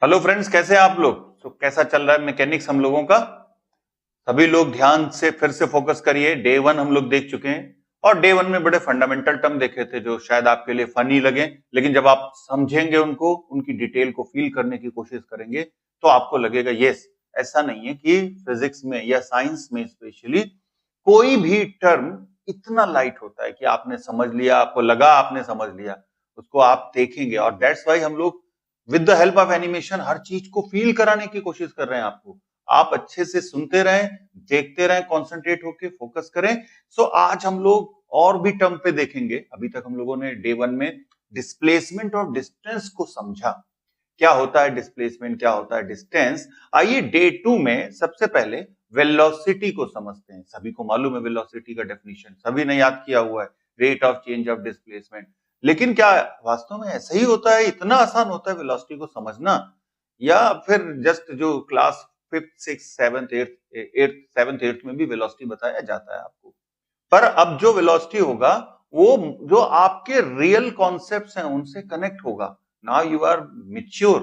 Hello friends, कैसे हैं आप लोग। कैसा चल रहा है मैकेनिक्स हम लोगों का। सभी लोग ध्यान से फिर से फोकस करिए। डे वन हम लोग देख चुके हैं और डे वन में बड़े फंडामेंटल टर्म देखे थे जो शायद आपके लिए फनी लगे, लेकिन जब आप समझेंगे उनको, उनकी डिटेल को फील करने की कोशिश करेंगे तो आपको लगेगा यस, ऐसा नहीं है कि फिजिक्स में या साइंस में स्पेशली कोई भी टर्म इतना लाइट होता है कि आपने समझ लिया, आपको लगा आपने समझ लिया। उसको आप देखेंगे और दैट्स वाई हम लोग with the help of animation हर चीज को फील कराने की कोशिश कर रहे हैं आपको। आप अच्छे से सुनते रहें, देखते रहें, कॉन्सेंट्रेट होकर फोकस करें। सो आज हम लोग और भी टर्म पे देखेंगे। अभी तक हम लोगों ने डे वन में डिस्प्लेसमेंट और डिस्टेंस को समझा, क्या होता है डिस्प्लेसमेंट, क्या होता है डिस्टेंस। आइए डे टू में सबसे पहले वेलोसिटी को समझते हैं। सभी को मालूम है वेलोसिटी का डेफिनेशन, सभी ने याद किया हुआ है, rate of change of displacement. लेकिन क्या वास्तव में ऐसा ही होता है, इतना आसान होता है वेलोसिटी को समझना, या फिर जस्ट जो class fifth six seventh eighth seventh eighth में भी वेलोसिटी बताया जाता है आपको। पर अब जो वेलोसिटी होगा वो जो आपके रियल कॉन्सेप्ट्स हैं उनसे कनेक्ट होगा। Now you are mature.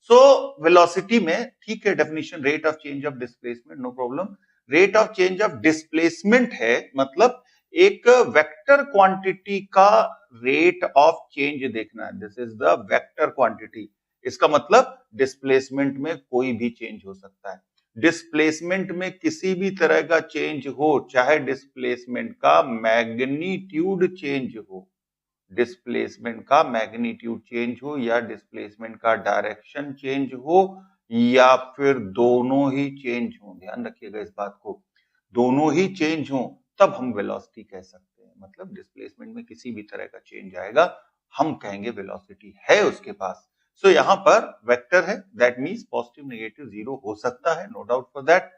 So velocity में ठीक है definition, rate of change of displacement, no problem. Rate of change of displacement है मतलब एक वेक्टर क्वांटिटी का रेट ऑफ चेंज देखना है। This is the vector quantity. इसका मतलब डिस्प्लेसमेंट में कोई भी चेंज हो सकता है। डिस्प्लेसमेंट में किसी भी तरह का चेंज हो, चाहे डिस्प्लेसमेंट का मैग्नीट्यूड चेंज हो, डिस्प्लेसमेंट का मैग्नीट्यूड चेंज हो या डिस्प्लेसमेंट का डायरेक्शन चेंज हो या फिर दोनों ही चेंज हो, ध्यान रखिएगा इस बात को, दोनों ही चेंज हो तब हम वेलोसिटी कह सकते हैं। मतलब डिस्प्लेसमेंट में किसी भी तरह का चेंज आएगा, हम कहेंगे वेलोसिटी है उसके पास। सो यहां पर वेक्टर है, that means positive negative zero हो सकता है, no doubt for that.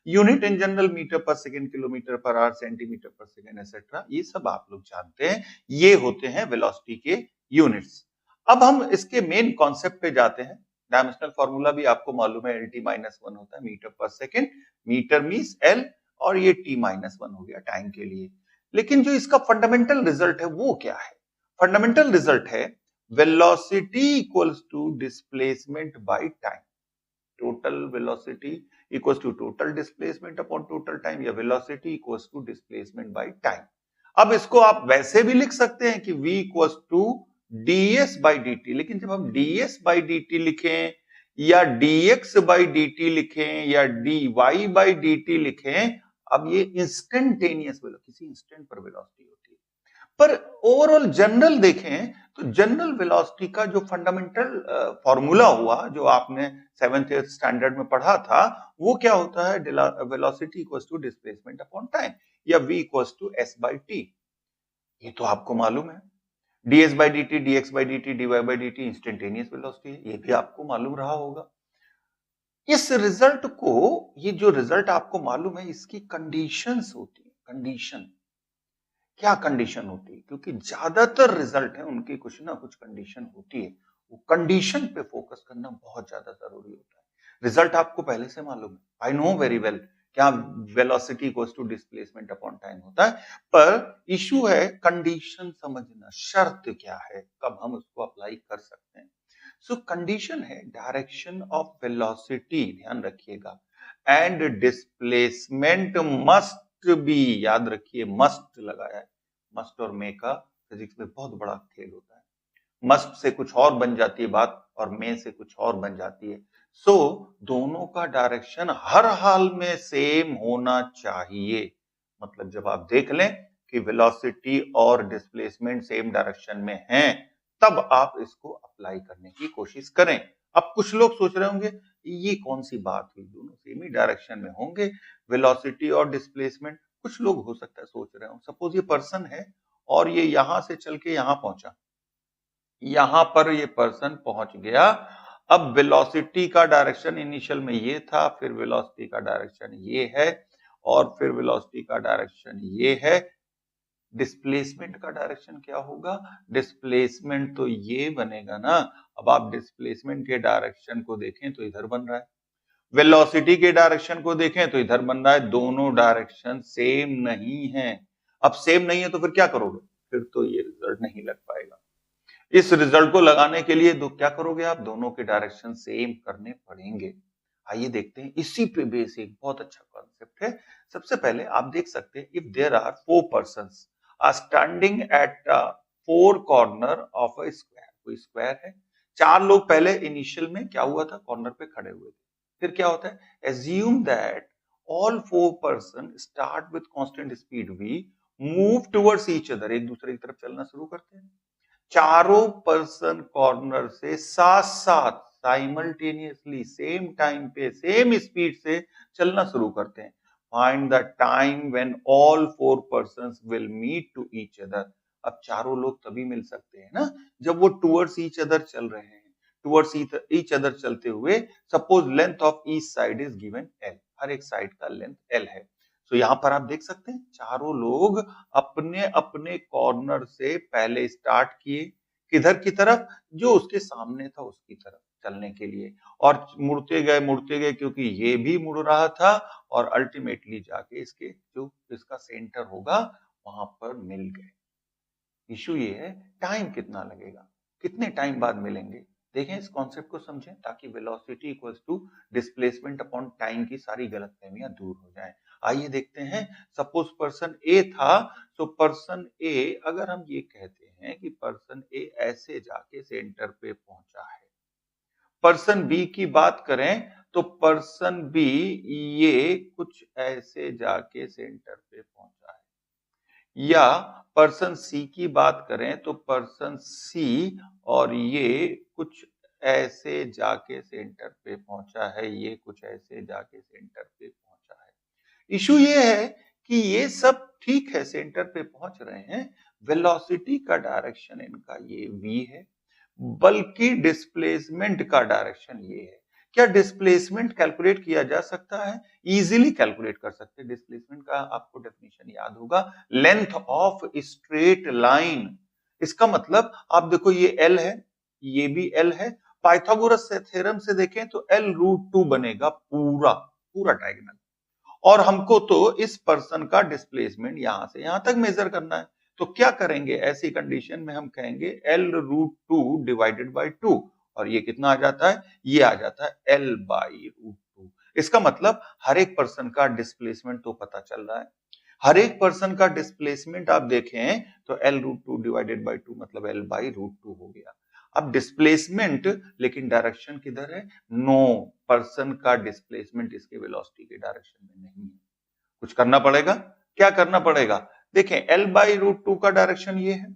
Unit in general metre per second, kilometre per hour, centimetre per second etcetera, ये सब आप लोग जानते हैं। ये होते हैं वेलोसिटी के यूनिट्स। अब हम इसके मेन कॉन्सेप्ट पे जाते हैं। डायमेंशनल फॉर्मूला भी आपको मालूम है, LT माइनस वन होता है metre per second. Metre means L और ये T माइनस वन हो गया टाइम के लिए। लेकिन जो इसका फंडामेंटल रिजल्ट है वो क्या है? फंडामेंटल रिजल्ट है velocity equals to displacement by time. Total velocity equals to total displacement upon total time, या velocity equals to displacement by time. अब इसको आप वैसे भी लिख सकते हैं कि v equals to ds by dt, लेकिन जब हम ds बाई dt लिखें या dx बाई dt लिखें या dy बाई dt लिखें, अब ये इंस्टेंटेनियस किसी इंस्टेंट पर वेलोसिटी होती है। पर ओवरऑल जनरल देखें तो जनरल वेलोसिटी का जो फंडामेंटल फॉर्मूला हुआ, जो आपने सेवेंथ एथ स्टैंडर्ड में पढ़ा था, वो क्या होता है? Velocity equals to displacement upon time, या v equals to s by t. ये तो आपको मालूम है। ds by d t, dx by d t, dy by d t instantaneous velocity है, ये भी आपको मालूम रहा होगा। इस रिजल्ट को, ये जो रिजल्ट आपको मालूम है, इसकी कंडीशंस होती है। कंडीशन, क्या कंडीशन होती है? क्योंकि ज्यादातर रिजल्ट है उनकी कुछ ना कुछ कंडीशन होती है। वो कंडीशन पे फोकस करना बहुत ज्यादा जरूरी होता है। रिजल्ट आपको पहले से मालूम है, आई नो वेरी वेल, क्या velocity equals to displacement upon time होता है। पर इशू है कंडीशन समझना, शर्त क्या है, कब हम उसको अप्लाई कर सकते हैं। सो कंडीशन है डायरेक्शन ऑफ वेलोसिटी, ध्यान रखिएगा, एंड डिस्प्लेसमेंट मस्ट बी, याद रखिए मस्ट लगाया है। मस्ट और मे का फिजिक्स में बहुत बड़ा खेल होता है। मस्ट से कुछ और बन जाती है बात और मे से कुछ और बन जाती है। सो दोनों का डायरेक्शन हर हाल में सेम होना चाहिए। मतलब जब आप देख लें कि वेलोसिटी और डिस्प्लेसमेंट सेम डायरेक्शन में हैं, तब आप इसको अप्लाई करने की कोशिश करें। अब कुछ लोग सोच रहे होंगे ये कौन सी बात हुई, दोनों सेम ही डायरेक्शन में होंगे, वेलोसिटी और डिस्प्लेसमेंट। कुछ लोग हो सकता है सोच रहे हो, सपोज ये पर्सन है और ये यहां से चल के यहां पहुंचा, यहां पर ये पर्सन पहुंच गया। अब वेलोसिटी का डायरेक्शन इनिशियल में ये था, फिर वेलोसिटी का डायरेक्शन ये है, और फिर वेलोसिटी का डायरेक्शन ये है। डिस्प्लेसमेंट का डायरेक्शन क्या होगा? डिस्प्लेसमेंट तो ये बनेगा ना। अब आप डिस्प्लेसमेंट के डायरेक्शन को देखें तो इधर बन रहा है, वेलोसिटी के डायरेक्शन को देखें तो इधर बन रहा है। दोनों डायरेक्शन सेम नहीं है। अब सेम नहीं है तो फिर क्या करोगे? फिर तो ये रिजल्ट नहीं लग पाएगा। इस रिजल्ट को लगाने के लिए क्या करोगे आप, दोनों के डायरेक्शन सेम करने पड़ेंगे। आइए देखते हैं, इसी पे बेस एक बहुत अच्छा कॉन्सेप्ट है। सबसे पहले आप देख सकते हैं, if there are 4 persons are standing at 4 corner of a square, कोई स्क्वायर है, 4 लोग पहले इनिशियल में क्या हुआ था, कॉर्नर पे खड़े हुए थे। फिर क्या होता है, assume that all 4 person start with constant speed v, move towards each other, एक दूसरे की तरफ चलना शुरू करते हैं। चारों पर्सन कॉर्नर से साथ साथ साइमल्टेनियसली सेम टाइम पे सेम स्पीड से चलना शुरू करते हैं। Find the time when all 4 persons will meet to each other. अब चारों लोग तभी मिल सकते हैं ना जब वो टुवर्ड्स ईच अदर चल रहे हैं। टुवर्ड्स ईच अदर चलते हुए, suppose length of each side is given L, हर एक साइड का लेंथ एल है। तो यहां पर आप देख सकते हैं चारों लोग अपने अपने कॉर्नर से पहले स्टार्ट किए, किधर की तरफ, जो उसके सामने था उसकी तरफ चलने के लिए, और मुड़ते गए क्योंकि ये भी मुड़ रहा था, और अल्टीमेटली जाके इसके जो इसका सेंटर होगा वहां पर मिल गए। इशू ये है टाइम कितना लगेगा, कितने टाइम बाद मिलेंगे। देखें, इस कॉन्सेप्ट को समझें ताकि velocity equals to displacement upon time की सारी गलतफहमियां दूर हो जाएं। आइए देखते हैं, सपोज पर्सन ए था, तो पर्सन ए, अगर हम ये कहते हैं कि पर्सन ए ऐसे जाके सेंटर पे पहुंचा है, पर्सन बी की बात करें तो पर्सन बी ये कुछ ऐसे जाके सेंटर पे पहुंचा है, या पर्सन सी की बात करें तो पर्सन सी और ये कुछ ऐसे जाके सेंटर पे पहुंचा है, ये कुछ ऐसे जाके सेंटर पे पहुंचा है। इशू ये है कि ये सब ठीक है, सेंटर पे पहुंच रहे हैं, वेलोसिटी का डायरेक्शन इनका ये v है, बल्कि डिस्प्लेसमेंट का डायरेक्शन ये है। क्या डिस्प्लेसमेंट कैलकुलेट किया जा सकता है? इजीली कैलकुलेट कर सकते हैं। डिस्प्लेसमेंट का आपको डेफिनेशन याद होगा, लेंथ ऑफ स्ट्रेट लाइन। इसका मतलब आप देखो, ये L है, ये भी L है, पाइथागोरस थ्योरम से देखें तो L√2 बनेगा पूरा पूरा डायगोनल, और हमको तो इस पर्सन का डिस्प्लेसमेंट यहां से यहां तक मेजर करना है। तो क्या करेंगे ऐसी कंडीशन में, हम कहेंगे L√2 डिवाइडेड बाई 2, और ये कितना आ जाता है, ये आ जाता है L/√2। इसका मतलब हर एक पर्सन का डिस्प्लेसमेंट तो पता चल रहा है, हर एक पर्सन का डिस्प्लेसमेंट आप देखें तो L√2 डिवाइडेड बाई 2 मतलब L/√2 हो गया। अब डिस्प्लेसमेंट, लेकिन डायरेक्शन किधर है, नो, पर्सन का डिस्प्लेसमेंट इसके वेलोसिटी के डायरेक्शन में नहीं है। कुछ करना पड़ेगा, क्या करना पड़ेगा, देखें L/√2 का डायरेक्शन ये है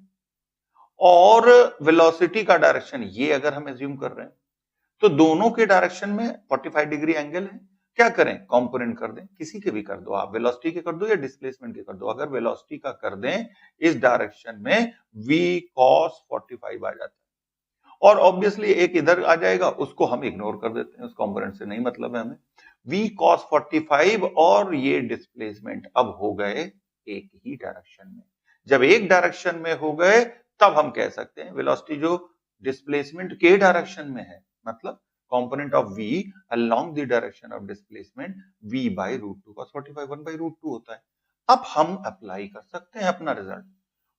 और वेलोसिटी का डायरेक्शन ये, अगर हम एज्यूम कर रहे हैं तो दोनों के डायरेक्शन में 45 डिग्री एंगल है। क्या करें, कंपोनेंट कर दें, किसी के भी कर दो आप, वेलोसिटी के कर दो या डिस्प्लेसमेंट के कर दो। अगर वेलोसिटी का कर दें इस डायरेक्शन में v cos 45 आ जाता है, और ऑब्वियसली एक इधर आ जाएगा, उसको हम इग्नोर कर देते हैं, उस कंपोनेंट से नहीं मतलब है हमें। v cos 45 और ये डिस्प्लेसमेंट अब हो गए एक ही डायरेक्शन में। जब एक डायरेक्शन में हो गए तब हम कह सकते हैं वेलोसिटी जो डिस्प्लेसमेंट के डायरेक्शन में है, मतलब component of v along the direction of displacement v/√2 cos 45 1/√2 होता है। अब हम अप्लाई कर सकते हैं अपना रिजल्ट,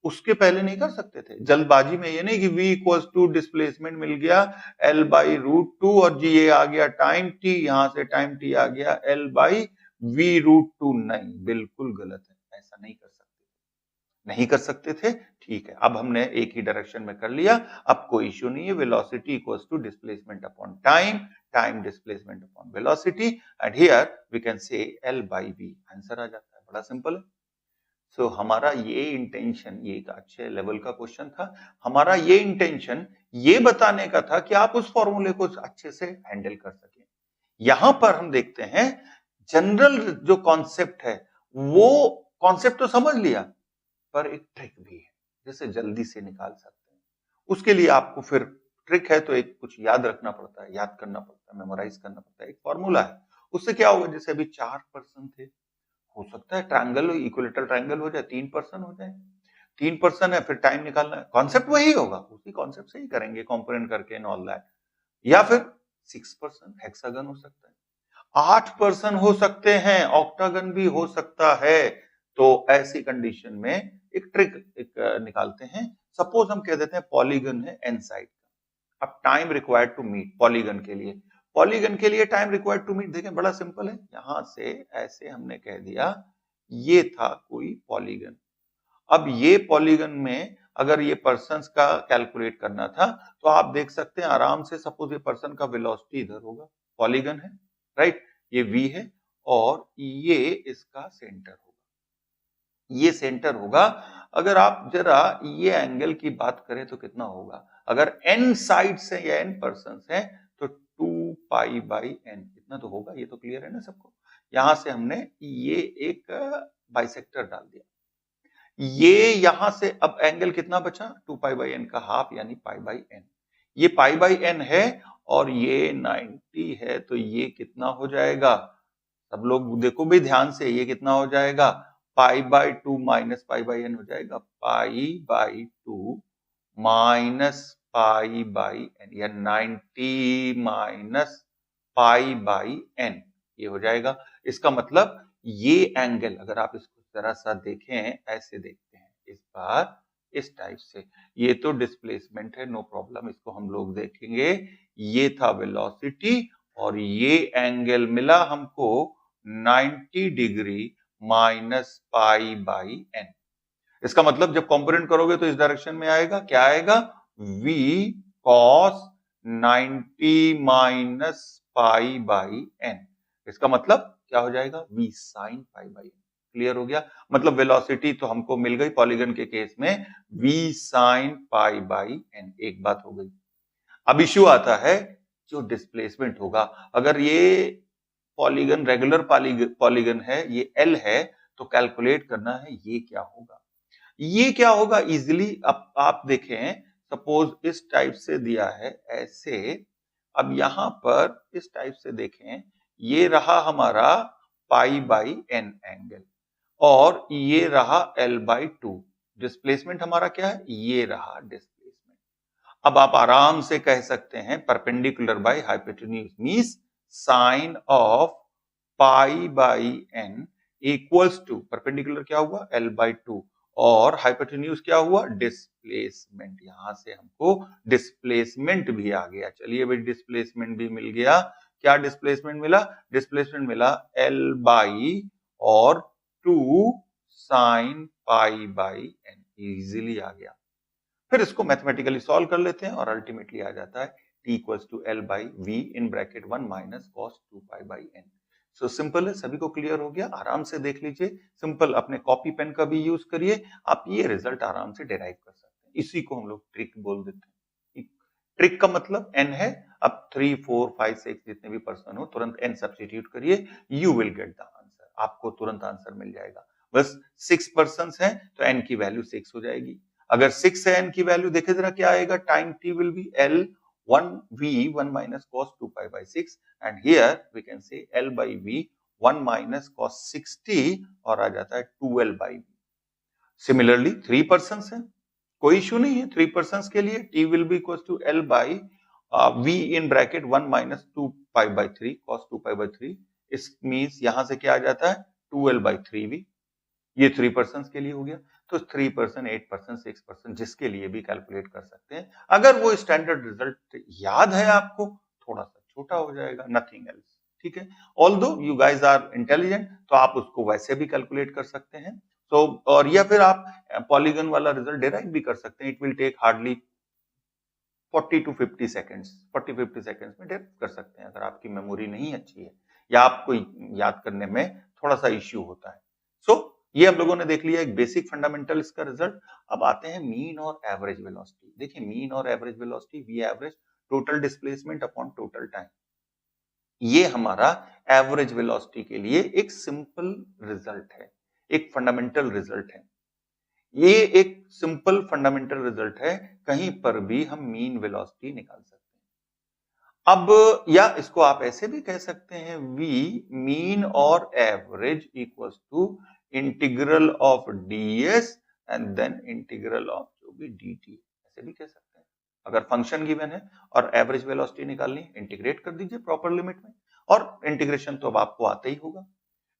उसके पहले नहीं कर सकते थे जल्दबाजी में। ये नहीं कि v इक्वल्स टू डिस्प्लेसमेंट मिल गया L/√2 और जी ये आ गया टाइम t, यहां से टाइम t आ गया L/v√2, नहीं, बिल्कुल गलत है, ऐसा नहीं कर सकते, नहीं कर सकते थे। ठीक है, अब हमने एक ही डायरेक्शन में कर लिया, अब कोई इश्यू नहीं है। Velocity equals to displacement upon time, time displacement upon velocity, and here we can say L/v, answer आ जाता है, बड़ा सिंपल है। सो हमारा ये इंटेंशन, ये एक अच्छे लेवल का क्वेश्चन था, हमारा ये इंटेंशन ये बताने का था कि आप उस फॉर्मूले को अच्छे से हैंडल कर सकें। यहां पर हम देखते हैं जनरल जो कॉन्सेप्ट है, वो कॉन्सेप्ट तो समझ लिया, पर एक ट्रिक भी है जिसे जल्दी से निकाल सकते हैं। उसके लिए आपको फिर ट्रिक है तो एक कुछ याद रखना पड़ता है, याद करना पड़ता है, मेमोराइज करना पड़ता है। एक फॉर्मूला है, उससे क्या होगा, जैसे अभी 4 पर्सन थे, हो सकता है ट्रायंगल इक्विलेटरल ट्रायंगल हो जाए, 3 पर्सन हो जाए, 3 पर्सन है, फिर टाइम निकालना है, कॉन्सेप्ट वही होगा, उसी कॉन्सेप्ट से ही करेंगे कंपोनेंट करके एंड ऑल दैट। या फिर 6 पर्सन हेक्सागन हो सकता है, 8 पर्सन हो सकते हैं, ऑक्टागन भी हो सकता है। तो ऐसी कंडीशन में एक ट्रिक निकालते हैं। सपोज हम कह देते हैं पॉलीगन है n साइड का। अब time required to meet polygon के लिए टाइम रिक्वायर्ड टू मीट देखें बड़ा सिंपल है। यहां से ऐसे हमने कह दिया ये था कोई पॉलीगन। अब ये पॉलीगन में अगर ये पर्सन्स का कैलकुलेट करना था तो आप देख सकते हैं आराम से, सपोज ये पर्सन का वेलोसिटी इधर होगा, पॉलीगन है राइट, ये v है और ये इसका सेंटर होगा, ये सेंटर होगा। अगर आप जरा ये एंगल की बात करें तो कितना होगा, अगर n साइड्स है या n पर्सन्स है तो 2 पाई बाई n इतना तो होगा, ये तो क्लियर है ना सबको। यहां से हमने ये एक बाइसेक्टर डाल दिया, ये यहां से अब एंगल कितना बचा, 2 पाई बाई n का हाफ यानी पाई बाई n। ये पाई बाई n है और ये 90 है तो ये कितना हो जाएगा, सब लोग देखो भी ध्यान से, ये कितना हो जाएगा, pi by 2 minus pi by n हो जाएगा, pi by 2 minus pi by n या 90 माइनस पाई बाई n, ये हो जाएगा। इसका मतलब ये एंगल अगर आप इसको जरा सा देखें, ऐसे देखते हैं इस बार इस टाइप से, ये तो डिस्प्लेसमेंट है नो प्रॉब्लम, इसको हम लोग देखेंगे। ये था वेलोसिटी और ये एंगल मिला हमको 90 degree minus pi by n। इसका मतलब जब कंपोनेंट करोगे तो इस डायरेक्शन में आएगा, क्या आएगा, v cos 90 minus pi by n। इसका मतलब क्या हो जाएगा, v sin pi by n। Clear हो गया, मतलब वेलोसिटी तो हमको मिल गई पॉलीगन के केस में v sin pi by n, एक बात हो गई। अब इश्यू आता है जो डिस्प्लेसमेंट होगा, अगर ये पॉलीगन रेगुलर पॉलीगन है, ये L है, तो कैलकुलेट करना है ये क्या होगा, ये क्या होगा इजिली। अब आप देखें सपोज इस टाइप से दिया है ऐसे, अब यहां पर इस टाइप से देखें, ये रहा हमारा पाई बाई n एंगल और ये रहा L बाई 2, डिस्प्लेसमेंट हमारा क्या है, ये रहा डिस्प्लेसमेंट। अब आप आराम से कह सकते हैं perpendicular by hypotenuse means sine of pi by n equals to, perpendicular क्या हुआ, L बाई 2 और हाइपोटेन्यूज क्या हुआ, डिस्प्लेसमेंट। यहां से हमको डिस्प्लेसमेंट भी आ गया, चलिए भाई डिस्प्लेसमेंट भी मिल गया। क्या डिस्प्लेसमेंट मिला, डिस्प्लेसमेंट मिला L बाई और 2 sine pi by n, easily आ गया। फिर इसको मैथमेटिकली सॉल्व कर लेते हैं और अल्टीमेटली आ जाता है t equals to L by v in bracket 1 minus cos 2 pi by n। So simple है, सभी को क्लियर हो गया, आराम से देख लीजिए, सिंपल अपने कॉपी पेन का भी यूज करिए, आप ये रिजल्ट आराम से डिराइव कर सकते हैं। इसी को हम लोग ट्रिक बोल देते हैं। ट्रिक का मतलब n है, अब 3 4 5 6 जितने भी पर्सन हो तुरंत n सब्स्टिट्यूट करिए, you will get the answer, आपको तुरंत आंसर मिल जाएगा। बस 6 पर्संस हैं तो n की वैल्यू 6 हो जाएगी। अगर 6 है n की वैल्यू, देखे जरा क्या आएगा, time t will be L 1 minus cos 2 pi by 6 and here we can say L by V 1 minus cos 60 और आ जाता है 2L by V। Similarly 3 persons हैं, कोई इश्यू नहीं है, 3 पर्सन्स के लिए t will be equals to L by V in bracket 1 minus 2 pi by 3 cos 2 pi by 3। इस मींस यहां से क्या आ जाता है 2L by 3V, ये 3 पर्सन्स के लिए हो गया। तो 3 पर्सन 8 पर्सन 6 पर्सन जिसके लिए भी कैलकुलेट कर सकते हैं। अगर वो स्टैंडर्ड रिजल्ट याद है आपको, थोड़ा सा छोटा हो जाएगा, नथिंग एल्स, ठीक है। Although you guys are intelligent तो आप उसको वैसे भी कैलकुलेट कर सकते हैं। तो और या फिर आप पॉलीगन वाला रिजल्ट डिराइव भी कर सकते हैं, it will take hardly 40 to 50 seconds, 40-50 seconds में डिराइव कर सकते हैं अगर आपकी मेमोरी नहीं अच्छी है या आपको याद करने में थोड़ा सा इश्यू होता है। सो ये हम लोगों ने देख लिया एक बेसिक फंडामेंटल इसका रिजल्ट। अब आते हैं मीन और एवरेज वेलोसिटी। देखिए मीन और average velocity, V average total displacement upon total time, ये हमारा एवरेज वेलोसिटी के लिए एक सिंपल रिजल्ट है, एक फंडामेंटल रिजल्ट है। ये एक सिंपल फंडामेंटल रिजल्ट है, कहीं पर भी हम मीन वेलोसिटी निकाल सकते हैं। अब या इसको आप ऐसे भी कह सकते हैं, वी मीन और average equals to integral of ds and then integral of जो भी dt, ऐसे भी कह सकते हैं। अगर फंक्शन गिवन है और एवरेज वेलोसिटी निकालनी, इंटीग्रेट कर दीजिए प्रॉपर लिमिट में, और इंटीग्रेशन तो अब आपको आता ही होगा।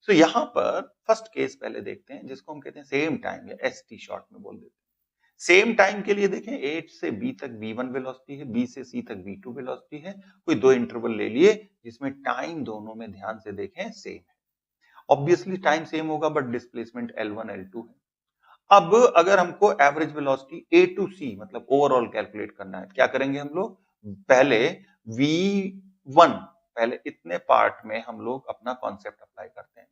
सो यहां पर फर्स्ट केस पहले देखते हैं जिसको हम कहते हैं सेम टाइम या एसटी शॉर्ट में बोल देते हैं। सेम टाइम के लिए देखें A से B तक V1 वेलोसिटी है, B से C तक V2 वेलोसिटी है, कोई दो इंटरवल ले लिए जिसमें टाइम दोनों में ध्यान से देखें सेम है। ऑब्वियसली टाइम सेम होगा बट डिस्प्लेसमेंट L1 L2 है। अब अगर हमको average velocity A to C मतलब ओवरऑल कैलकुलेट करना है, क्या करेंगे हम लोग? पहले V1 पहले इतने पार्ट में हम लोग अपना कॉन्सेप्ट अप्लाई करते हैं।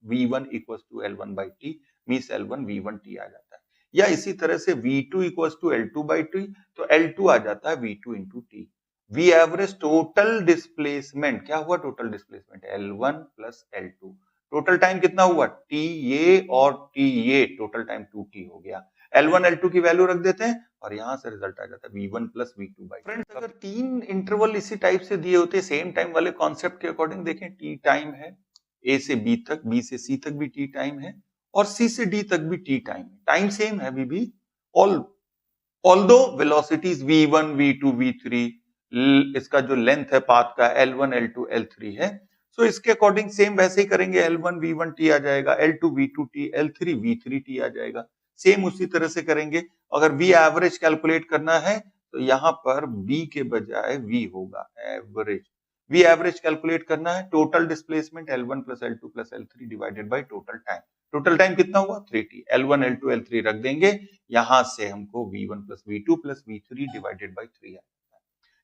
V1 equal to L1 by T means L1 V1 T आ जाता है, या इसी तरह से V2 equal to L2 by T तो L2 आ जाता है V2 into T. V average total displacement, क्या हुआ total displacement? L1 plus L2। Total time कितना हुआ? टी ये और टी ये, टोटल टाइम 2t हो गया। L1 L2 की वैल्यू रख देते हैं और यहां से रिजल्ट आ जाता है V1 plus V2 by. Friends अगर तीन इंटरवल इसी टाइप से दिए होते सेम टाइम वाले कॉन्सेप्ट के अकॉर्डिंग, देखें टी टाइम है, A से B तक, B से C तक भी टी टाइम है और C से D तक भी टी टाइम है। टाइम सेम है अभी भी, although velocities V1 V2 V3, इसका जो लेंथ है पाथ का L1 L2 L3 है, सो इसके अकॉर्डिंग सेम वैसे ही करेंगे। L1 V1 T आ जाएगा, L2 V2 T, L3 V3 T आ जाएगा। सेम उसी तरह से करेंगे। अगर V एवरेज कैलकुलेट करना है तो यहां पर B के बजाय V होगा एवरेज। V एवरेज कैलकुलेट करना है, total displacement L1 plus L2 plus L3 divided by total time. Total time कितना हुआ? 3t। L1 L2 L3 रख देंगे, यहां से हमको V1 plus V2 plus V3 divided by 3 आता है।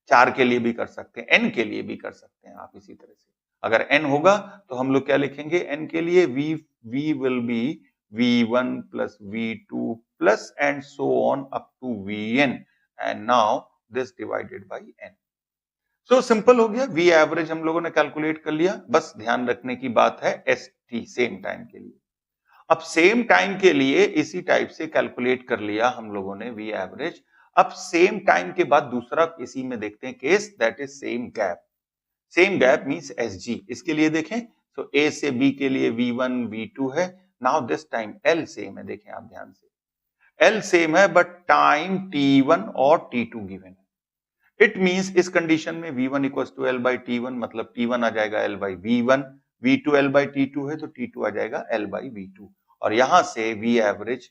4 के लिए भी कर सकते हैं, n के लिए भी कर सकते हैं आप इसी तरह से। अगर n होगा तो हम लोग क्या लिखेंगे? n के लिए v will be v1 plus v2 plus and so on up to vn and now this divided by n। so simple हो गया। v एवरेज हम लोगों ने कैलकुलेट कर लिया, बस ध्यान रखने की बात है st सेम टाइम के लिए। अब सेम टाइम के लिए इसी टाइप से कैलकुलेट कर लिया हम लोगों ने v एवरेज। अब सेम टाइम के बाद दूसरा इसी में देखते हैं case, that is same gap. Same gap means SG। इसके लिए देखें तो A से B के लिए V1 V2 है। Now this time L same है, देखें आप ध्यान से, L सेम है बट टाइम T1 और T2 गिवन है। इट मींस इस कंडीशन में V1 equals to L by T1 मतलब T1 आ जाएगा L by V1, V2 L by T2 है तो T2 आ जाएगा L बाई V2। और यहां से V average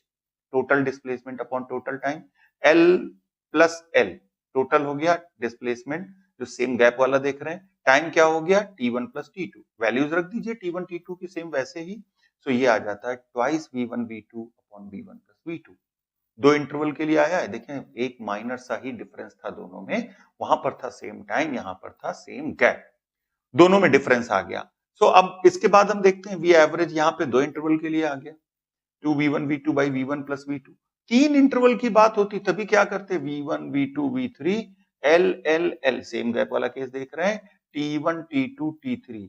total displacement upon total time, L plus L total हो गया डिस्प्लेसमेंट जो सेम गैप वाला देख रहे हैं। टाइम क्या हो गया? T1 plus T2। वैल्यूज रख दीजिए T1 T2 की सेम वैसे ही। सो ये आ जाता है twice V1 V2 upon V1 plus V2। दो इंटरवल के लिए आया है, देखें एक माइनर सा ही डिफरेंस था दोनों में, वहां पर था सेम टाइम, यहां पर था सेम गैप, दोनों में डिफरेंस आ गया। सो अब इसके बाद हम देखते हैं V एवरेज यहाँ पे दो इंटरवल के लिए आ गया 2V1 V2 by V1 plus V2। तीन इंटरवल की बात होती तभी क्या करते? V1 V2 V3 L L L same gap वाला केस देख रहे हैं, T1 T2 T3।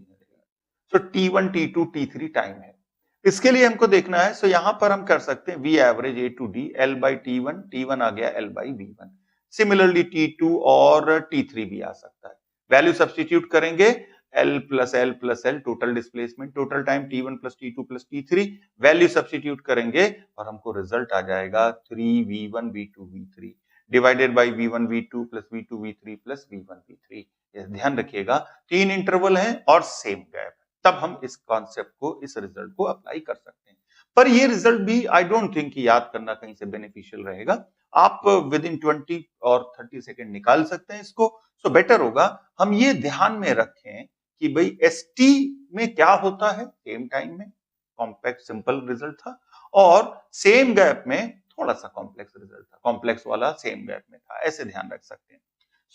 सो T1 T2 T3 टाइम है। इसके लिए हमको देखना है, सो यहां पर हम कर सकते हैं V average A to D L by T1, T1 आ गया L by V1। Similarly T2 और T3 भी आ सकता है। वैल्यू सब्स्टिट्यूट करेंगे, L plus L plus L total displacement, total time T1 plus T2 plus T3, value substitute करेंगे और हमको result आ जाएगा 3V1 V2 V3 divided by V1 V2 plus V2 V3 plus V1 V3। ध्यान रखिएगा तीन interval हैं और same gap, तब हम इस कॉन्सेप्ट को, इस रिजल्ट को अप्लाई कर सकते हैं। पर ये रिजल्ट भी आई डोंट थिंक कि याद करना कहीं से बेनिफिशियल रहेगा। आप विद इन 20 और 30 सेकेंड निकाल सकते हैं इसको। सो बेटर होगा हम ये ध्यान में रखें कि भाई ST में क्या होता है, सेम टाइम में कॉम्प्लेक्स सिंपल रिजल्ट था और सेम गैप में थोड़ा सा कॉम्प्लेक्स रिजल्ट था, कॉम्प्लेक्स वाला सेम गैप में था, ऐसे ध्यान रख सकते हैं।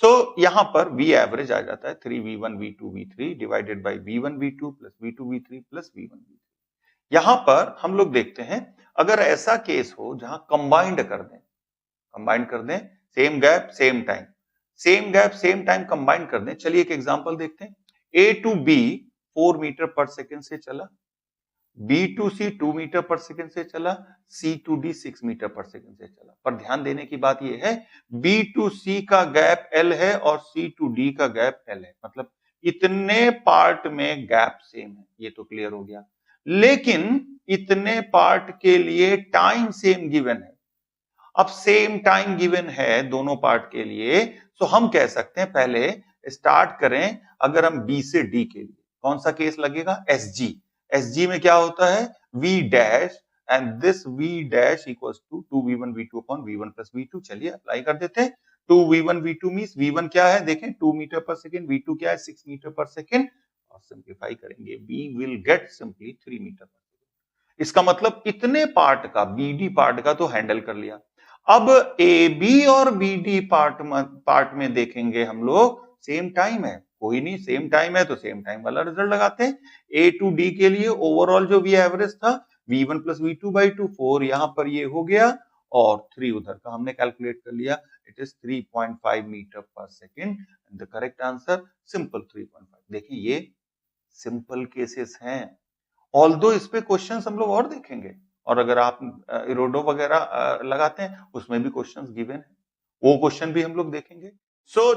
सो यहां पर V एवरेज आ जाता है 3V1 V2 V3 divided by V1 V2 plus V2 V3 plus V1 V3। यहां पर हम लोग देखते हैं अगर ऐसा केस हो जहां कंबाइंड कर दें same gap same time, same gap same time combined कर दें। चलिए एक एग्जांपल देखते हैं। A to B 4 metre per second से चला, B to C 2 metre per second से चला, C to D 6 metre per second से चला। पर ध्यान देने की बात यह है B to C का गैप L है और C to D का गैप L है, मतलब इतने पार्ट में गैप सेम है, ये तो क्लियर हो गया। लेकिन इतने पार्ट के लिए टाइम सेम गिवन है। अब सेम टाइम गिवन है दोनों पार्ट के लिए, तो हम कह सकते हैं पहले स्टार्ट करें, अगर हम B से D के लिए कौन सा केस लगेगा? SG। SG में क्या होता है V dash and this V dash equals to 2v1 v2 upon v1 plus v2। चलिए अप्लाई कर देते हैं। 2v1 v2 मींस v1 क्या है देखें 2 मीटर पर सेकेंड, v2 क्या है 6 मीटर पर सेकेंड और सिंप्लीफाई करेंगे we will get simply 3 metre per second. इसका मतलब इतने पार्ट का BD पार्ट का तो हैंडल कर लिया। अब AB और BD पार्ट में देखेंगे हम लोग सेम टाइम है, कोई नहीं सेम टाइम है तो सेम टाइम वाला रिजल्ट लगाते हैं। A to D के लिए ओवरऑल जो V एवरेज था V1 प्लस V2 बाई 2 4 यहां पर ये हो गया और 3 उधर का हमने कैलकुलेट कर लिया, it is 3.5 metre per second. The correct answer simple 3.5। देखिए ये सिंपल केसेस हैं, ऑल्दो इस पे क्वेश्चंस हम लोग और देखेंगे और अगर आप इरोडो वगैरह लगाते हैं उसमें भी क्वेश्चंस गिवन है, वो क्वेश्चन भी हम लोग देखेंगे।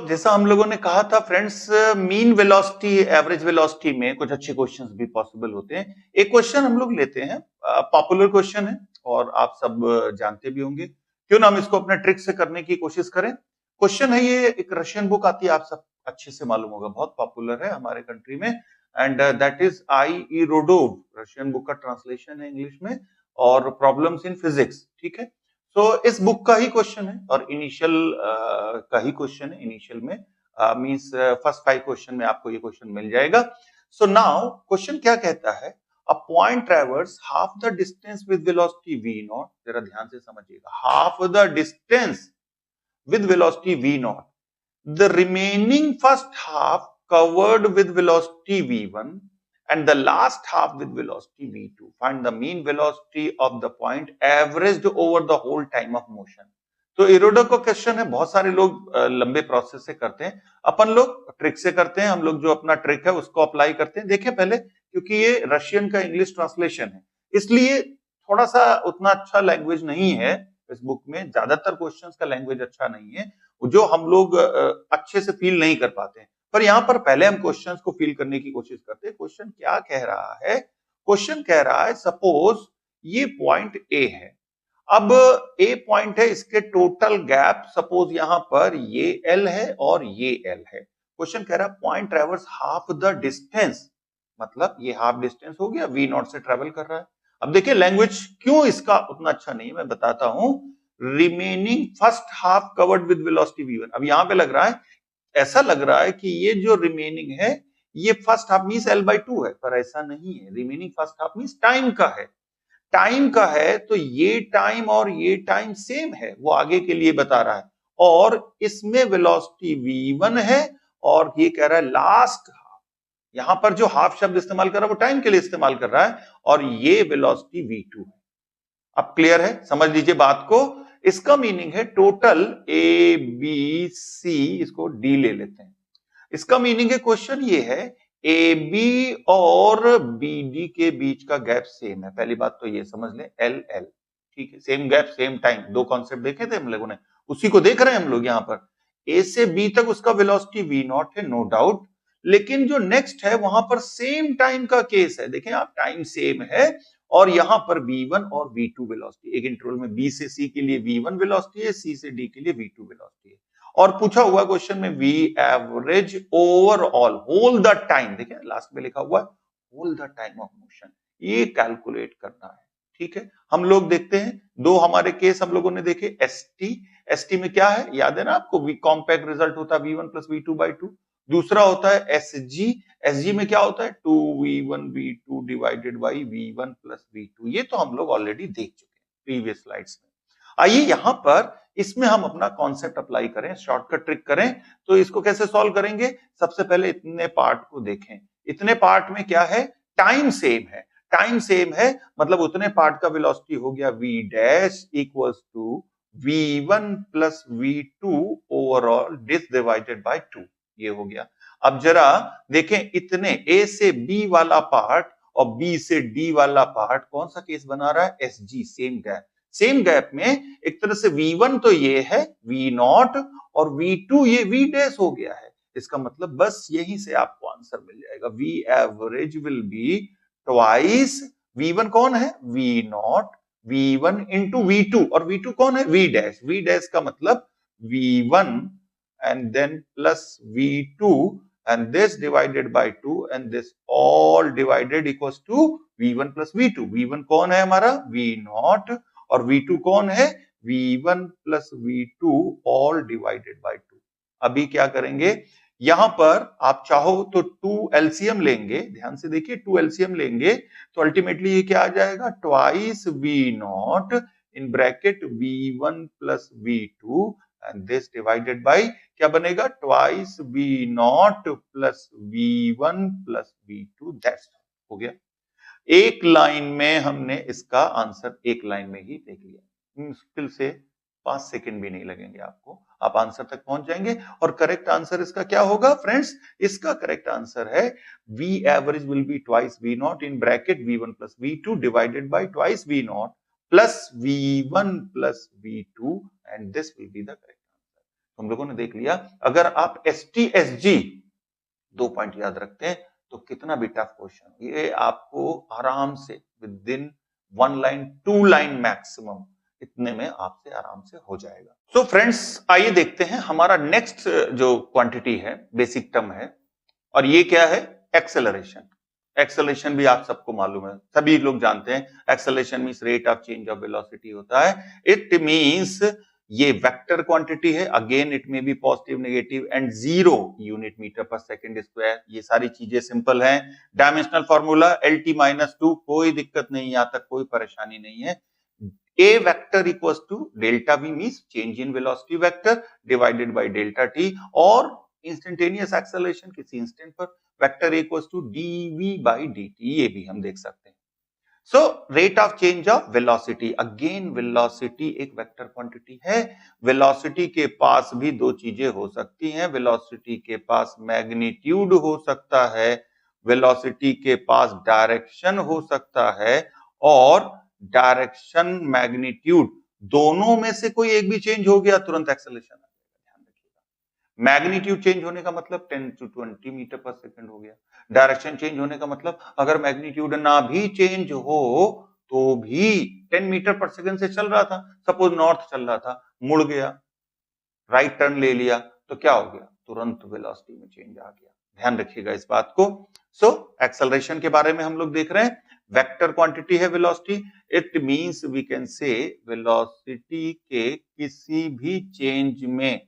जैसा हम लोगों ने कहा था friends, mean velocity average velocity में कुछ अच्छे क्वेश्चंस भी पॉसिबल होते हैं। एक क्वेश्चन हम लोग लेते हैं, पॉपुलर क्वेश्चन है और आप सब जानते भी होंगे, क्यों ना हम इसको अपने ट्रिक से करने की कोशिश करें। क्वेश्चन है ये, एक रशियन बुक आती है, आप सब अच्छे से मालूम होगा, बहुत पॉपुलर है हमारे कंट्री में, and that is I Irodov. Russian book का ट्रांसलेशन है इंग्लिश में और प्रॉब्लम्स इन फिजिक्स, ठीक है। इस बुक का ही क्वेश्चन है और इनिशियल का ही क्वेश्चन है। इनिशियल में मींस फर्स्ट 5 क्वेश्चन में आपको ये क्वेश्चन मिल जाएगा। सो नाउ क्वेश्चन क्या कहता है, a point traverse half the distance with velocity v not, जरा ध्यान से समझिएगा, half the distance with velocity v not, the remaining first half covered with velocity v1 and the last half with velocity v2. Find the mean velocity of the point averaged over the whole time of motion. तो इरोडो का question है, बहुत सारे लोग लंबे process से करते हैं, अपन लोग ट्रिक से करते हैं। हम लोग जो अपना ट्रिक है उसको अप्लाई करते हैं। देखिए पहले, क्योंकि ये रशियन का इंग्लिश ट्रांसलेशन है इसलिए थोड़ा सा उतना अच्छा लैंग्वेज नहीं है इस बुक में, ज्यादातर क्वेश्चंस का लैंग्वेज अच्छा नहीं है जो हम लोग अच्छे से फील नहीं कर पाते हैं। पर यहां पर पहले हम क्वेश्चंस को फील करने की कोशिश करते हैं। क्वेश्चन क्या कह रहा है, क्वेश्चन कह रहा है सपोज ये पॉइंट ए है, अब ए पॉइंट है, इसके टोटल गैप सपोज यहां पर ये एल है और ये एल है। क्वेश्चन कह रहा है point travels half the distance, मतलब ये हाफ डिस्टेंस हो गया, वी नॉट से ट्रेवल कर रहा है। अब देखिए लैंग्वेज क्यों इसका उतना अच्छा नहीं है मैं बताता हूं। Remaining first half covered with velocity v1, अब यहां पे लग रहा है, ऐसा लग रहा है कि ये जो रिमेनिंग है ये फर्स्ट हाफ मींस l/2 है, पर ऐसा नहीं है। Remaining first half means time का है, टाइम का है तो ये टाइम और ये टाइम सेम है, वो आगे के लिए बता रहा है, और इसमें वेलोसिटी v1 है और ये कह रहा है लास्ट हाफ, यहां पर जो हाफ शब्द इस्तेमाल कर रहा है वो टाइम के लिए इस्तेमाल कर रहा है, और ये वेलोसिटी v2 है। अब क्लियर है, समझ लीजिए बात को। इसका मीनिंग है टोटल ए बी सी, इसको डी ले लेते हैं। इसका मीनिंग है क्वेश्चन ये है ए बी और बी डी के बीच का गैप सेम है। पहली बात तो ये समझ लें, एल एल, ठीक है, सेम गैप सेम टाइम, दो कॉन्सेप्ट देखे थे हम लोगों ने, उसी को देख रहे हैं हम लोग यहाँ पर। ए से बी तक उसका वेलोसिटी वी नॉट है, नो डाउट, लेकिन जो नेक्स्ट है वहां पर सेम टाइम का केस है। देखें आप, टाइम सेम है और यहां पर v1 और v2 वेलोसिटी, एक इंटरवल में b से c के लिए v1 वेलोसिटी है, c से d के लिए v2 वेलोसिटी है, और पूछा हुआ क्वेश्चन में v average overall whole the time, देखिए लास्ट में लिखा हुआ है whole the time of motion, ये कैलकुलेट करना है। ठीक है, हम लोग देखते हैं दो हमारे केस हम लोगों ने देखे। एसटी में क्या है याद है ना आपको, कॉम्पैक्ट रिजल्ट होता है v1 प्लस v2 बाई 2। दूसरा होता है एसजी में क्या होता है 2v1 v2 divided by v1 plus v2। ये तो हम लोग ऑलरेडी देख चुके हैं प्रीवियस स्लाइड्स में। आइए यहां पर इसमें हम अपना कॉन्सेप्ट अप्लाई करें, शॉर्टकट ट्रिक करें। तो इसको कैसे सॉल्व करेंगे, सबसे पहले इतने पार्ट को देखें। इतने पार्ट में क्या है, टाइम सेम है, टाइम सेम है मतलब उतने पार्ट का वेलोसिटी हो गया v dash equals to v1 plus v2 overall this divided by 2, ये हो गया। अब जरा देखें, इतने ए से बी वाला पार्ट और बी से डी वाला पार्ट कौन सा केस बना रहा है, SG, same gap. Same gap में एक तरह से v1 तो ये है v नॉट और v2 ये v डैश हो गया है। इसका मतलब बस यहीं से आपको आंसर मिल जाएगा, v average will be twice, v1 कौन है v not, v1 into v2, और v2 कौन है v डैश। v डैश का मतलब v1 and then plus v2 and this divided by 2 and this all divided equals to v1 plus v2. v1 कौन है हमारा v0 और v2 कौन है v1 plus v2 all divided by 2. अभी क्या करेंगे यहां पर आप चाहो तो 2 एलसीएम लेंगे, ध्यान से देखिए 2 एलसीएम लेंगे तो अल्टीमेटली ये क्या आ जाएगा twice v0 in bracket v1 plus v2 and this divided bye क्या बनेगा twice v0 plus v1 plus v2. That's हो गया. एक लाइन में हमने इसका आंसर एक लाइन में ही देख लिया. मुश्किल से 5 सेकंड भी नहीं लगेंगे आपको, आप आंसर तक पहुंच जाएंगे. और करेक्ट आंसर इसका क्या होगा फ्रेंड्स, इसका करेक्ट आंसर है v average will be twice v0 in bracket v1 plus v2 divided by twice v0 plus v1 plus v2 and this will be the correct answer. हम लोगों ने देख लिया. अगर आप STSG 2 पॉइंट याद रखते हैं तो कितना भी टफ क्वेश्चन ये आपको आराम से with in 1 line 2 line maximum इतने में आपसे आराम से हो जाएगा. सो फ्रेंड्स आइए देखते हैं हमारा नेक्स्ट जो क्वांटिटी है बेसिक टर्म है और ये क्या है एक्सेलरेशन. एक्सेलरेशन भी आप सबको मालूम है, सभी लोग जानते हैं. Acceleration means rate of change of velocity होता है. इट मींस ये वेक्टर क्वांटिटी है. Again it may be positive negative and 0 unit metre per second square. ये सारी चीजें सिंपल हैं. डायमेंशनल फॉर्मूला LT-2, कोई दिक्कत नहीं, यहां तक कोई परेशानी नहीं है. A vector equals to delta V means change in velocity vector divided by delta t और instantaneous acceleration किसी इंस्टेंट पर vector equals to dv by dt. ये भी हम देख सकते हैं. So rate of change of velocity, again velocity एक वेक्टर क्वांटिटी है. वेलोसिटी के पास भी दो चीजें हो सकती हैं. वेलोसिटी के पास मैग्नीट्यूड हो सकता है, वेलोसिटी के पास डायरेक्शन हो सकता है और डायरेक्शन मैग्नीट्यूड दोनों में से कोई एक भी चेंज हो गया तुरंत एक्सेलरेशन आ जाएगा. ध्यान रखिएगा. मैग्नीट्यूड चेंज होने का मतलब 10 to 20 मीटर पर सेकंड हो गया. डायरेक्शन चेंज होने का मतलब अगर मैग्नीट्यूड ना भी चेंज हो तो भी 10 मीटर पर सेकंड से चल रहा था, सपोज नॉर्थ चल रहा था, मुड़ गया, राइट टर्न ले लिया तो क्या हो गया तुरंत वेलोसिटी में चेंज आ गया. ध्यान रखिएगा इस बात को. सो एक्सेलरेशन के बारे में हम लोग देख रहे हैं. वेक्टर क्वांटिटी है velocity. It means we can say velocity के किसी भी चेंज में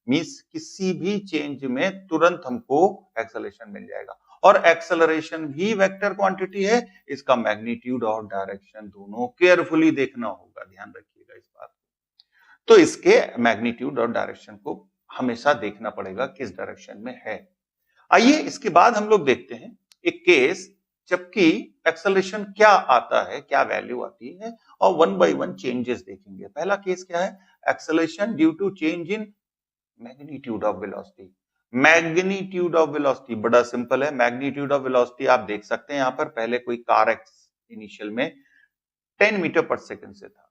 मींस किसी भी चेंज में तुरंत हमको एक्सेलरेशन मिल जाएगा. और एक्सेलरेशन भी वेक्टर क्वांटिटी है. इसका मैग्नीट्यूड और डायरेक्शन दोनों केयरफुली देखना होगा. ध्यान रखिएगा इस बात को. तो इसके मैग्नीट्यूड और डायरेक्शन को हमेशा देखना पड़ेगा किस डायरेक्शन में है. आइए इसके बाद हम लोग देखते हैं एक केस जबकि एक्सेलरेशन क्या आता है, क्या वैल्यू आती है और 1 by 1 चेंजेस देखेंगे. पहला केस क्या है acceleration due to change in magnitude of velocity. Magnitude of velocity बड़ा सिंपल है. मैग्नीट्यूड ऑफ वेलोसिटी आप देख सकते हैं यहां पर. पहले कोई कार एक्स इनिशियल में 10 मीटर पर सेकंड से था,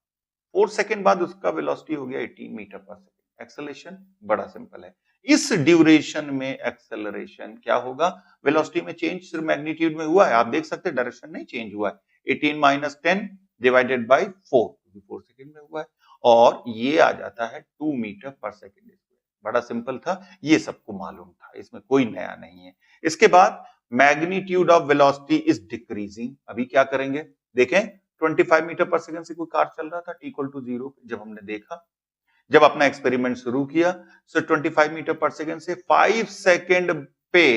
4 सेकंड बाद उसका वेलोसिटी हो गया 18 मीटर पर सेकंड. एक्सेलरेशन बड़ा सिंपल है. इस ड्यूरेशन में एक्सेलरेशन क्या होगा, वेलोसिटी में चेंज सिर्फ मैग्नीट्यूड में हुआ है, आप देख सकते हैं डायरेक्शन नहीं चेंज हुआ है. 18 - 10 डिवाइडेड बाय 4 सेकंड में हुआ है और ये आ जाता है 2 मीटर पर सेकंड. बड़ा सिंपल था, ये सबको मालूम था, इसमें कोई नया नहीं है. इसके बाद magnitude of velocity is decreasing. अभी क्या करेंगे देखें, 25 मीटर पर सेकंड से कोई कार चल रहा था t=0 जब हमने देखा, जब अपना एक्सपेरिमेंट शुरू किया. सो 25 मीटर पर सेकंड से 5 सेकंड पे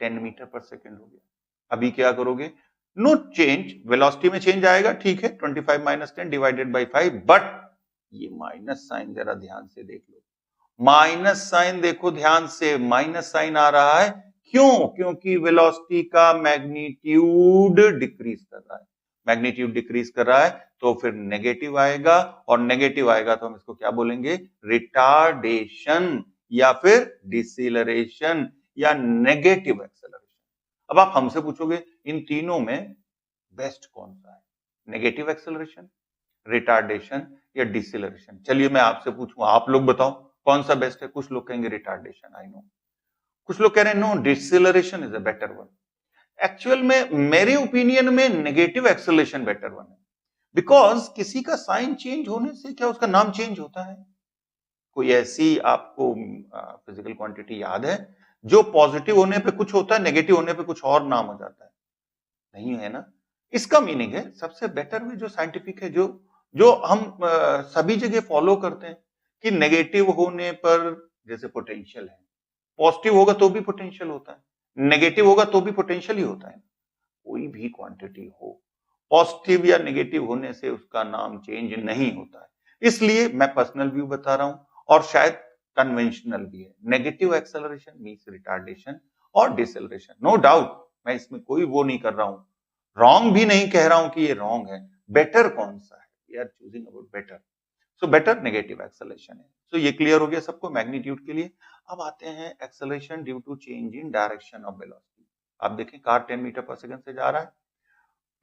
10 मीटर पर सेकंड हो गया. अभी क्या करोगे, नो चेंज, वेलोसिटी में चेंज आएगा ठीक है, 25 - 10 डिवाइडेड बाय 5, बट ये माइनस साइन जरा ध्यान से देख लो. माइनस साइन देखो ध्यान से, माइनस साइन आ रहा है. क्यों? क्योंकि वेलोसिटी का मैग्नीट्यूड डिक्रीज कर रहा है. मैग्नीट्यूड डिक्रीज कर रहा है तो फिर नेगेटिव आएगा और नेगेटिव आएगा तो हम इसको क्या बोलेंगे, रिटार्डेशन या फिर डिसेलरेशन या नेगेटिव एक्सेलरेशन. अब आप हमसे पूछोगे इन तीनों में बेस्ट कौन सा है, नेगेटिव एक्सेलरेशन, रिटार्डेशन या डिसेलरेशन. चलिए मैं आपसे पूछूं, आप लोग बताओ कौन सा बेस्ट है. कुछ लोग कहेंगे रिटार्डेशन, आई नो. कुछ लोग कह रहे हैं no deceleration is a better one. Actual में मेरे ओपिनियन में नेगेटिव एक्सेलरेशन बेटर वन है. बिकॉज किसी का साइन चेंज होने से क्या उसका नाम चेंज होता है. कोई ऐसी आपको फिजिकल क्वांटिटी याद है जो पॉजिटिव होने पे कुछ होता है, नेगेटिव होने पे कुछ और नाम हो जाता है, नहीं है ना। इसका मीनिंग है सबसे बेटर वे जो साइंटिफिक है, जो जो हम सभी जगह फॉलो करते हैं कि नेगेटिव होने पर जैसे पोटेंशियल है, पॉजिटिव होगा तो भी पोटेंशियल होता है, नेगेटिव होगा तो भी पोटेंशियल ही होता है। कोई भी क्वांटिटी हो, पॉजिटिव या नेगेटिव होने से उसका नाम चेंज नहीं होता है। इसलिए मैं पर्सनल व्यू बता रहा हूं और शायद कन्वेंशनल भी है। नेगेटिव एक्सेलरेशन मींस रिटार्डेशन और डिसेलरेशन, नो डाउट, मैं इसमें कोई वो नहीं कर रहा हूं, रॉन्ग भी नहीं कह रहा हूं कि ये रॉन्ग है। बेटर कौन सा है, we are choosing about better, so better negative acceleration है। सो ये क्लियर हो गया सबको मैग्नीट्यूड के लिए। अब आते हैं acceleration due to change in direction of velocity. आप देखें कार 10 मीटर पर सेकंड से जा रहा है,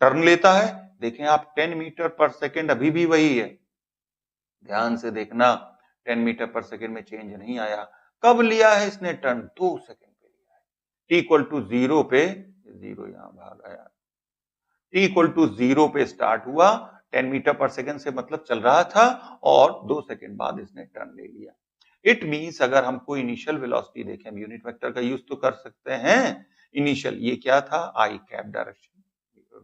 टर्न लेता है, देखें आप 10 मीटर पर सेकंड अभी भी वही है, ध्यान से देखना 10 मीटर पर सेकंड में चेंज नहीं आया। कब लिया है इसने टर्न, 2 सेकंड पे लिया है। टी इक्वल टू 0 पे, 0 यहां भाग आया, टी इक्वल टू 0 पे स्टार्ट हुआ, 10 मीटर पर सेकंड से मतलब चल रहा था और 2 सेकंड बाद इसने टर्न ले लिया। इट मींस अगर हमको इनिशियल वेलोसिटी देखें, हम यूनिट वेक्टर का यूज तो कर सकते हैं। इनिशियल ये क्या था, आई कैप डायरेक्शन,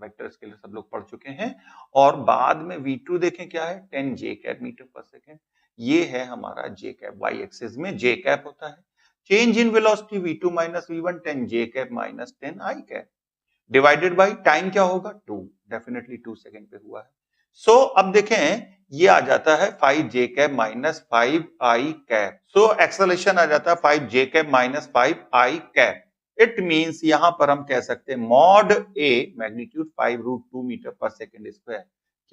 वेक्टर्स के लिए सब लोग पढ़ चुके हैं। और बाद में v2 देखें क्या है, 10 j cap metre per second, ये है हमारा j कैप, y एक्सिस में j कैप होता है। Change in velocity v2 minus v1, 10 j cap minus 10 i cap, divided by time क्या होगा, 2, डेफिनेटली 2 सेकंड पे हुआ है। सो अब देखें ये आ जाता है 5 j cap minus 5 i cap, so acceleration आ जाता है 5 j cap minus 5 i cap. It means यहां पर हम कह सकते हैं mod a magnitude 5√2 metre per second square.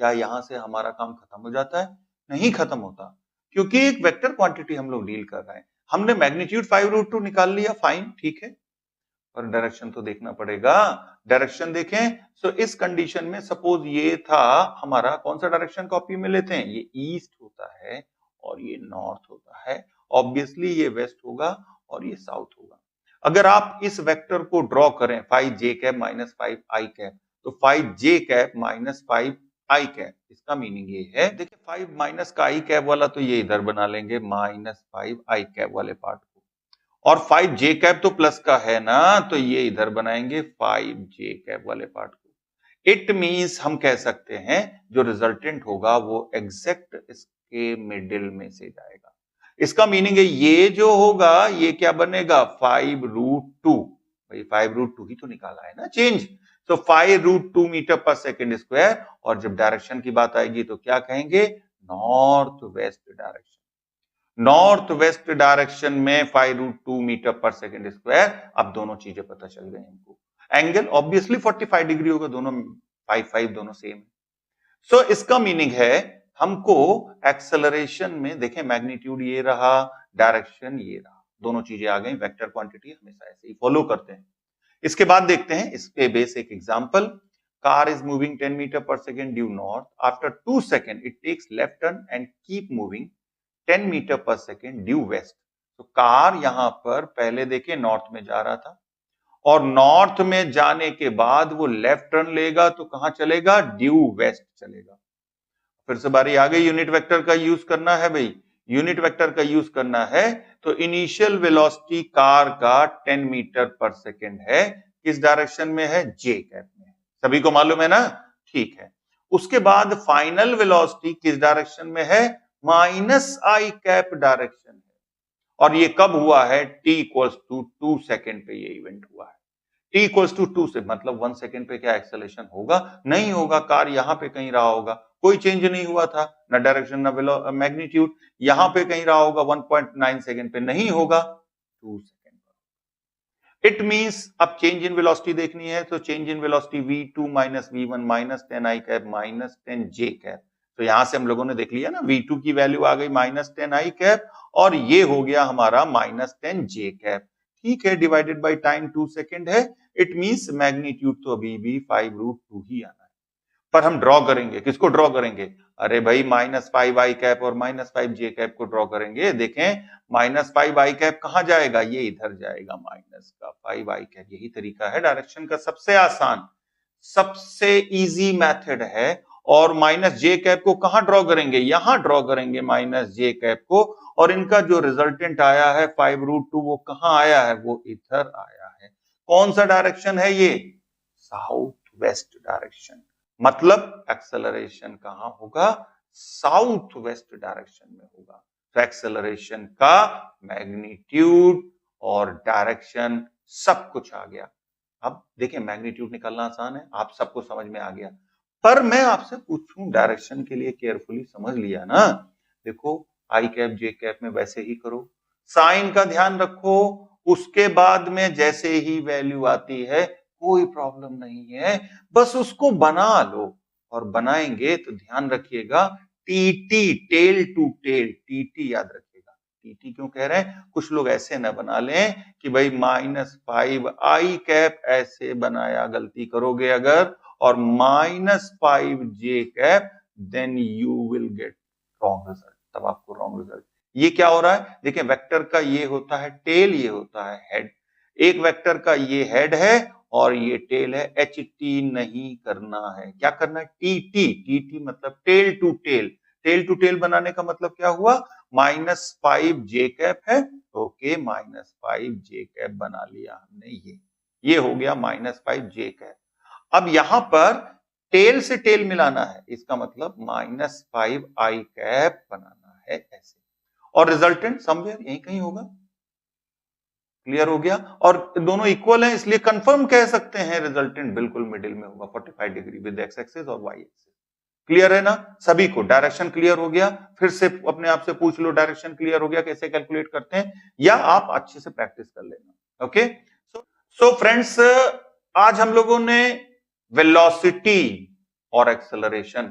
क्या यहां से हमारा काम खत्म हो जाता है, नहीं खत्म होता, क्योंकि एक वेक्टर क्वांटिटी हम लोग डील कर रहे हैं। हमने मैग्नीट्यूड 5√2 निकाल लिया, फाइन, ठीक है, पर डायरेक्शन तो देखना पड़ेगा। डायरेक्शन देखें, सो इस कंडीशन में सपोज ये था हमारा, कौन सा डायरेक्शन कॉपी में लेते हैं, ये ईस्ट होता है और ये नॉर्थ होता है, ऑब्वियसली ये वेस्ट होगा और ये साउथ होगा। अगर आप इस वेक्टर को ड्रॉ करें 5 j cap minus 5 i cap, तो 5 j cap minus 5 i cap, इसका मीनिंग ये है, देखिए 5 माइनस का i कैप वाला तो ये इधर बना लेंगे माइनस 5 i कैप वाले पार्ट, और 5 j कैप तो प्लस का है ना, तो ये इधर बनाएंगे 5 j कैप वाले पार्ट को। इट मींस हम कह सकते हैं जो रिजल्टेंट होगा वो एग्जैक्ट इसके मिडिल में से जाएगा। इसका मीनिंग है ये जो होगा ये क्या बनेगा, 5√2, भाई 5√2 ही तो निकाला है ना चेंज, तो 5√2 मीटर पर सेकेंड स्क्वायर। और जब डायरेक्शन की बात आएगी तो क्या कहेंगे, north west direction, north west direction में 5√2 मीटर पर सेकेंड स्क्वायर। अब दोनों चीजें पता चल गई हमको, एंगल ऑब्वियसली 45 डिग्री होगा, दोनों 5 दोनों सेम। सो इसका मीनिंग है हमको एक्सेलरेशन में देखें मैग्नीट्यूड ये रहा, डायरेक्शन ये रहा, दोनों चीजें आ गई। वेक्टर क्वांटिटी हमेशा ऐसे ही फॉलो करते हैं। इसके बाद देखते हैं इस पे basic example, car is moving 10 metre per second due north, after 2 second it takes left turn and keep moving 10 metre per second due west. तो कार यहां पर पहले देखिए नॉर्थ में जा रहा था और नॉर्थ में जाने के बाद वो लेफ्ट टर्न लेगा तो कहां चलेगा, ड्यू वेस्ट चलेगा। फिर से बारी आ गई, यूनिट वेक्टर का यूज करना है भाई, यूनिट वेक्टर का यूज करना है। तो इनिशियल वेलोसिटी कार का 10 मीटर पर सेकेंड है, किस डायरेक्शन में है, जे कैप में, सभी को मालूम है ना, ठीक है। उसके बाद फाइनल वेलोसिटी किस डायरेक्शन में है, माइनस आई कैप डायरेक्शन है। और ये कब हुआ है, t इक्वल्स टू 2 सेकेंड पे ये इवेंट हुआ है। t इक्वल्स टू 2 से मतलब 1 सेकेंड पे क्या एक्सेलरेशन होगा, नहीं होगा, कार यहां पे कहीं रहा होगा, कोई चेंज नहीं हुआ था, ना डायरेक्शन ना मैग्नीट्यूड, यहां पे कहीं रहा होगा 1.9 सेकेंड पे, नहीं होगा 2 सेकेंड। इट मींस अब चेंज इन वेलोसिटी देखनी है, तो change in velocity v2 minus v1 minus 10 i cap minus 10 j cap. तो यहां से हम लोगों ने देख लिया ना, v2 की वैल्यू आ गई माइनस 10 i कैप और ये हो गया हमारा माइनस 10 j कैप, ठीक है, डिवाइडेड बाय टाइम 2 सेकेंड है। इट मींस मैग्नीट्यूड तो अभी भी 5√2 ही आना है, पर हम ड्रॉ करेंगे, किसको ड्रॉ करेंगे, अरे भाई माइनस 5 आई कैप और माइनस 5 जे कैप को ड्रॉ करेंगे। देखें माइनस 5 आई कैप कहां जाएगा, ये इधर जाएगा, माइनस का 5 आई कैप। यही तरीका है डायरेक्शन का सबसे आसान, सबसे इजी मेथड है और माइनस जे कैप को कहां ड्रॉ करेंगे, यहां ड्रॉ करेंगे माइनस जे कैप को, और इनका जो रिजल्टेंट आया है 5√2 वो कहां आया है, वो इधर आया है। कौन सा डायरेक्शन है ये, साउथ वेस्ट डायरेक्शन, मतलब एक्सेलरेशन कहां होगा, साउथ वेस्ट डायरेक्शन में होगा। तो एक्सेलरेशन का मैग्नीट्यूड और डायरेक्शन सब कुछ आ गया। अब देखिए मैग्नीट्यूड निकालना आसान है, आप सबको समझ में आ गया, पर मैं आपसे पूछूं डायरेक्शन के लिए केयरफुली समझ लिया ना, देखो आई कैप जे कैप में वैसे ही करो, साइन का ध्यान रखो, उसके बाद में जैसे ही वैल्यू आती है कोई प्रॉब्लम नहीं है, बस उसको बना लो, और बनाएंगे तो ध्यान रखिएगा TT, tail to tail, TT याद रखिएगा। टीटी क्यों कह रहे हैं, कुछ लोग ऐसे न बना लें कि भाई -5 आई कैप ऐसे बनाया, गलती करोगे अगर, और -5 J cap, then you will get wrong result, तब आपको रॉन्ग रिजल्ट। ये क्या हो रहा है, देखिए वेक्टर का ये होता है टेल, ये होता है हेड, एक वेक्टर का ये हेड है और ये टेल है, एच टी नहीं करना है, क्या करना है, टी टी, टी टी मतलब tail to tail, tail to tail बनाने का मतलब क्या हुआ, -5 जे कैप है, ओके -5 जे कैप बना लिया हमने, ये हो गया -5 जे कैप। अब यहां पर टेल से टेल मिलाना है, इसका मतलब -5 आई कैप बनाना है ऐसे, और रिजल्टेंट समवेयर यहीं कहीं होगा। क्लियर हो गया, और दोनों इक्वल हैं इसलिए कंफर्म कह सकते हैं रिजल्टेंट बिल्कुल मिडिल में होगा 45 डिग्री विद एक्स एक्सिस और वाई एक्सिस। क्लियर है ना सभी को, डायरेक्शन क्लियर हो गया, फिर से अपने आप से पूछ लो डायरेक्शन क्लियर हो गया कैसे कैलकुलेट करते हैं, या आप अच्छे से प्रैक्टिस कर लेना। ओके, सो फ्रेंड्स आज हम लोगों ने वेलोसिटी और एक्सेलरेशन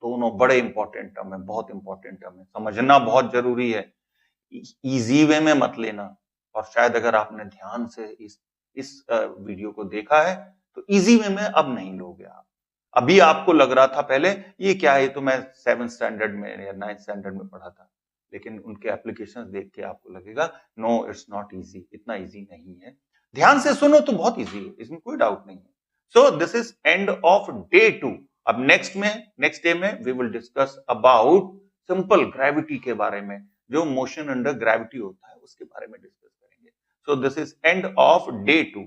दोनों बड़े इंपॉर्टेंट टर्म है, बहुत इंपॉर्टेंट टर्म है, समझना बहुत जरूरी है, इजी वे में मत लेना, और शायद अगर आपने ध्यान से इस वीडियो को देखा है तो इजी वे में अब नहीं लोगे आप। अभी आपको लग रहा था पहले ये क्या है, तो मैं 7th स्टैंडर्ड में या 9th स्टैंडर्ड में पढ़ा था, लेकिन उनके एप्लीकेशंस देख के आपको लगेगा नो इट्स नॉट इजी, इतना इजी नहीं है, ध्यान से सुनो तो बहुत इजी है, इसमें कोई डाउट नहीं है। So this is end of day 2। अब नेक्स्ट डे में we will discuss about simple gravity के बारे में, जो मोशन अंडर ग्रेविटी होता है उसके बारे में डिस्कस करेंगे। सो this is end of day 2।